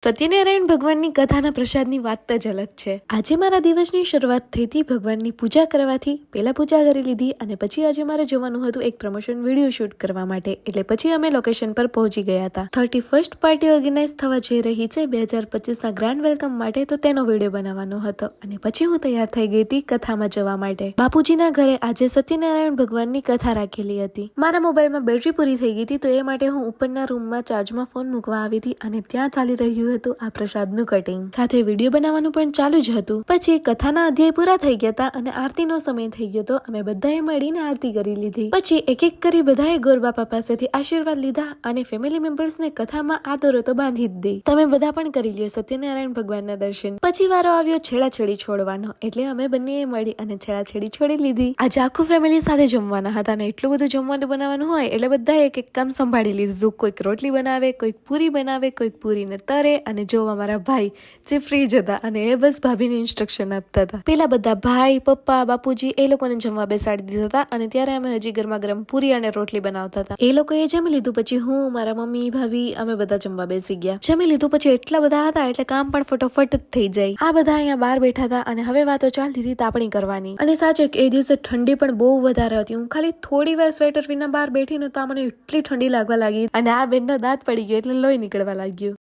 સત્યનારાયણ ભગવાનની કથાના પ્રસાદની વાત જ અલગ છે। આજે મારા દિવસની શરૂઆત થઈ હતી ભગવાનની પૂજા કરવાથી। પહેલા પૂજા કરી લીધી અને પછી આજે મારે જવાનું હતું એક પ્રમોશન વિડીયો શૂટ કરવા માટે, એટલે પછી અમે લોકેશન પર પહોંચી ગયા હતા। 31st પાર્ટી ઓર્ગેનાઇઝ થવા જઈ રહી છે 2025ના ગ્રાન્ડ વેલકમ માટે, તો તેનો વિડીયો બનાવવાનો હતો અને પછી હું તૈયાર થઈ ગઈ હતી કથામાં જવા માટે। બાપુજીના ઘરે આજે સત્યનારાયણ ભગવાનની કથા રાખેલી હતી। મારા મોબાઈલમાં બેટરી પૂરી થઈ ગઈ હતી, તો એ માટે હું ઉપરના રૂમમાં ચાર્જમાં ફોન મૂકવા આવી હતી અને ત્યાં ચાલી રહ્યું હતું આ પ્રસાદનું કટિંગ, સાથે વિડીયો બનાવવાનું પણ ચાલુ જ હતું। પછી કથાના અધ્યાય પૂરા થઈ ગયા હતા અને આરતીનો સમય થઈ ગયો હતો। અમે બધાએ મળીને આરતી કરી લીધી। પછી એક એક કરી બધાએ ગોરબાપા પાસેથી આશીર્વાદ લીધા અને ફેમિલી મેમ્બર્સને કથામાં આદરો તો બાંધી જ દે। તમે બધા પણ કરી લ્યો સત્યનારાયણ ભગવાનના દર્શન। પછી વારો આવ્યો છેડાછેડી છોડવાનો, એટલે અમે બંનેએ મળી અને છેડાછેડી છોડી લીધી। આજે આખું ફેમિલી સાથે જમવાના હતા અને એટલું બધું જમવાનું બનાવવાનું હોય એટલે બધાએ એક એક કામ સંભાળી લીધું। કોઈક રોટલી બનાવે, કોઈક પૂરી બનાવે, કોઈક પૂરીને તરે અને જો અમારા ભાઈ જે ફ્રીજ હતા અને એ બસ ભાભીને ઇન્સ્ટ્રક્શન આપતા હતા। પેલા બધા ભાઈ, પપ્પા, બાપુજી એ લોકોને જમવા બેસાડી દીધા હતા અને ત્યારે અમે હજી ગરમા ગરમ પૂરી અને રોટલી બનાવતા હતા। એ લોકોએ જમી લીધું પછી હું, મારા મમ્મી, ભાભી અમે બધા જમવા બેસી ગયા। જમી લીધું પછી એટલા બધા હતા એટલે કામ પણ ફટોફટ જ થઈ જાય। આ બધા અહીંયા બહાર બેઠા હતા અને હવે વાતો ચાલતી હતી તાપણી કરવાની। અને સાચે એ દિવસે ઠંડી પણ બહુ વધારે હતી। હું ખાલી થોડી વાર સ્વેટર વિના બહાર બેઠી ને તો મને એટલી ઠંડી લાગવા લાગી અને આ બેનનો દાંત પડી ગયો એટલે લોહી નીકળવા લાગ્યું।